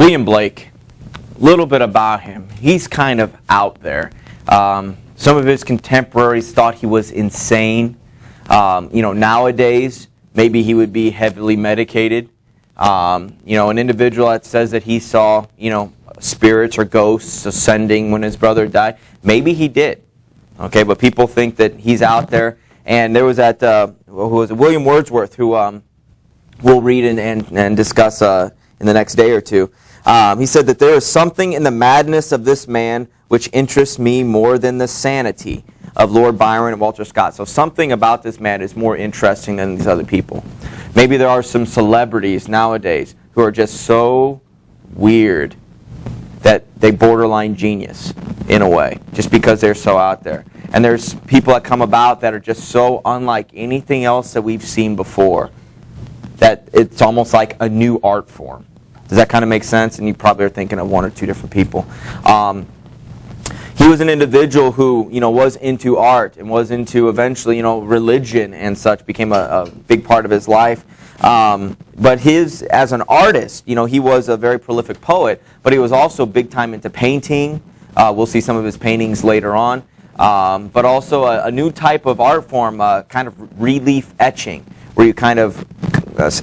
William Blake, a little bit about him. He's kind of out there. Some of his contemporaries thought he was insane. Nowadays, maybe he would be heavily medicated. An individual that says that he saw, spirits or ghosts ascending when his brother died. Maybe he did. Okay, but people think that he's out there. And there was William Wordsworth, who we'll read and discuss in the next day or two. He said that there is something in the madness of this man which interests me more than the sanity of Lord Byron and Walter Scott. So something about this man is more interesting than these other people. Maybe there are some celebrities nowadays who are just so weird that they borderline genius in a way, just because they're so out there. And there's people that come about that are just so unlike anything else that we've seen before that it's almost like a new art form. Does that kind of make sense? And you probably are thinking of one or two different people. He was an individual who, was into art and was into eventually, religion and such, became a big part of his life. But as an artist, he was a very prolific poet, but he was also big time into painting. We'll see some of his paintings later on. But also a new type of art form, kind of relief etching, where you kind of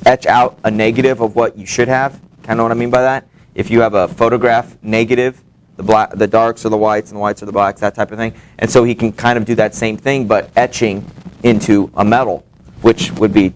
etch out a negative of what you should have. Kind of know what I mean by that? If you have a photograph negative, the darks are the whites and the whites are the blacks, that type of thing. And so he can kind of do that same thing, but etching into a metal, which would be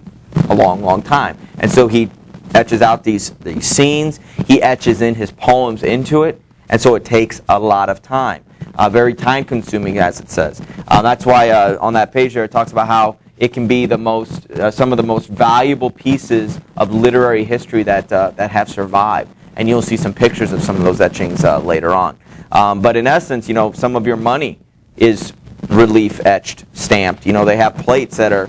a long, long time. And so he etches out these scenes. He etches in his poems into it. And so it takes a lot of time. Very time-consuming, as it says. That's why on that page there it talks about how it can be some of the most valuable pieces of literary history that have survived. And you'll see some pictures of some of those etchings later on. But in essence, some of your money is relief etched, stamped. They have plates that are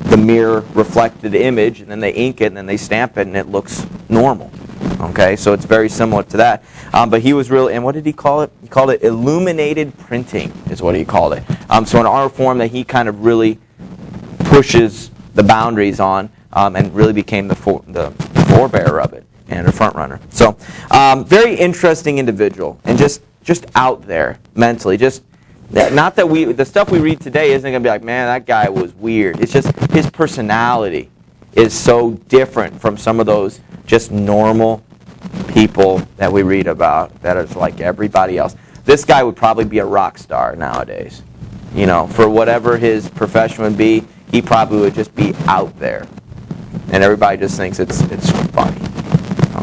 the mirror reflected image, and then they ink it, and then they stamp it, and it looks normal. Okay, so it's very similar to that. But he was really, and what did he call it? He called it illuminated printing, is what he called it. So an art form that he kind of really pushes the boundaries on, and really became the forebearer of it and a front runner. So very interesting individual, and just out there mentally. Just not that the stuff we read today isn't going to be like, man, that guy was weird. It's just his personality is so different from some of those just normal people that we read about that are like everybody else. This guy would probably be a rock star nowadays. For whatever his profession would be, he probably would just be out there. And everybody just thinks it's funny.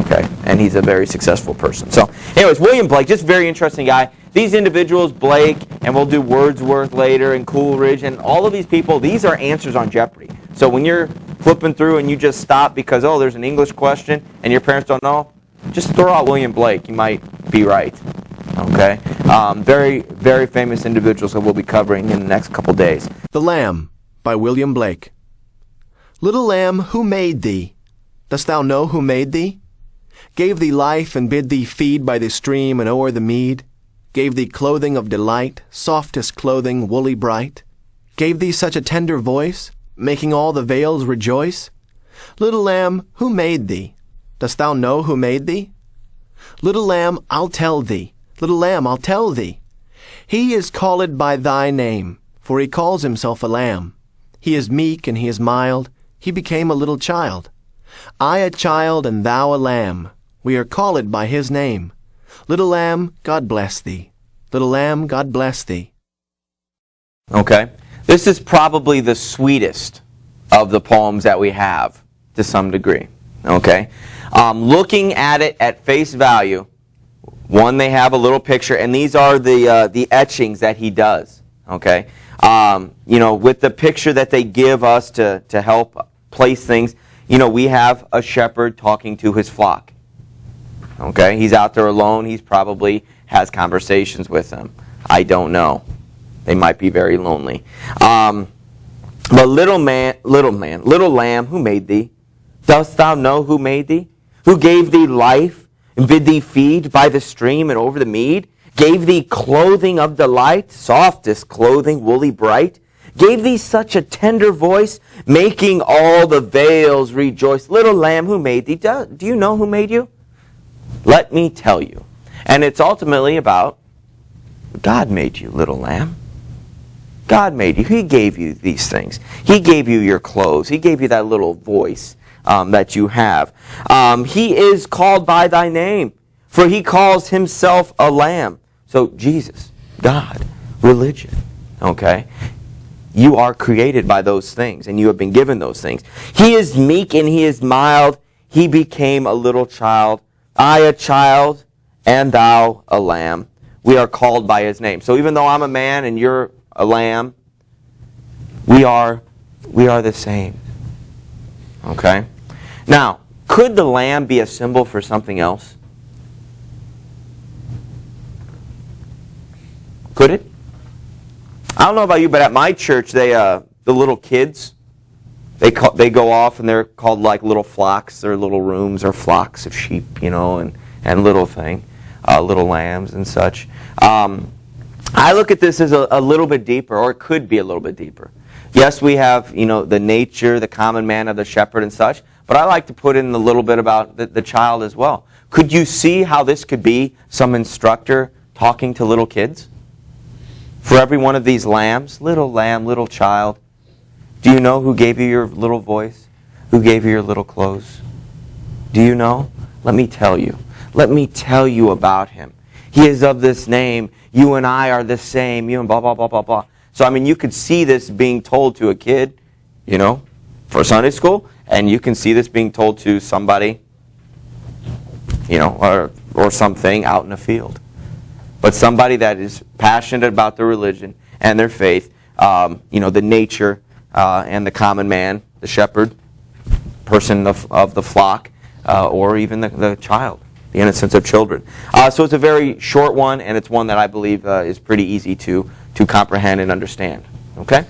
Okay? And he's a very successful person. So, anyways, William Blake, just very interesting guy. These individuals, Blake, and we'll do Wordsworth later, and Coleridge, and all of these people, these are answers on Jeopardy. So when you're flipping through and you just stop because, there's an English question and your parents don't know, just throw out William Blake. You might be right. Okay? Very, very famous individuals that we'll be covering in the next couple days. The Lamb by William Blake. Little lamb, who made thee? Dost thou know who made thee? Gave thee life and bid thee feed by the stream and o'er the mead? Gave thee clothing of delight, softest clothing, woolly bright? Gave thee such a tender voice, making all the vales rejoice? Little lamb, who made thee? Dost thou know who made thee? Little lamb, I'll tell thee. Little lamb, I'll tell thee. He is called by thy name, for he calls himself a lamb. He is meek and he is mild. He became a little child. I a child and thou a lamb. We are called by his name. Little lamb, God bless thee. Little lamb, God bless thee. Okay. This is probably the sweetest of the poems that we have, to some degree. Okay. Looking at it at face value, one, they have a little picture, and these are the etchings that he does. Okay. With the picture that they give us to help place things, we have a shepherd talking to his flock. Okay, he's out there alone. He's probably has conversations with them. I don't know. They might be very lonely. But little lamb, who made thee? Dost thou know who made thee? Who gave thee life and bid thee feed by the stream and over the mead? Gave thee clothing of delight, softest clothing, woolly bright? Gave thee such a tender voice, making all the vales rejoice? Little lamb, who made thee? Do you know who made you? Let me tell you. And it's ultimately about God made you, little lamb. God made you. He gave you these things. He gave you your clothes. He gave you that little voice that you have. He is called by thy name, for he calls himself a lamb. So Jesus, God, religion, okay? You are created by those things, and you have been given those things. He is meek and he is mild. He became a little child. I a child, and thou a lamb. We are called by his name. So even though I'm a man and you're a lamb, we are the same. Okay? Now, could the lamb be a symbol for something else? Could it? I don't know about you, but at my church, the little kids, they go off and they're called like little flocks or little rooms or flocks of sheep, and little lambs and such. I look at this as a little bit deeper, or it could be a little bit deeper. Yes, we have, the nature, the common man of the shepherd and such, but I like to put in a little bit about the child as well. Could you see how this could be some instructor talking to little kids? For every one of these lambs, little lamb, little child, do you know who gave you your little voice? Who gave you your little clothes? Do you know? Let me tell you. Let me tell you about him. He is of this name. You and I are the same. You and blah, blah, blah, blah, blah. So, you could see this being told to a kid, for Sunday school, and you can see this being told to somebody, or something out in a field. But somebody that is passionate about their religion and their faith, the nature and the common man, the shepherd, person of the flock, or even the child, the innocence of children. So it's a very short one, and it's one that I believe is pretty easy to comprehend and understand. Okay?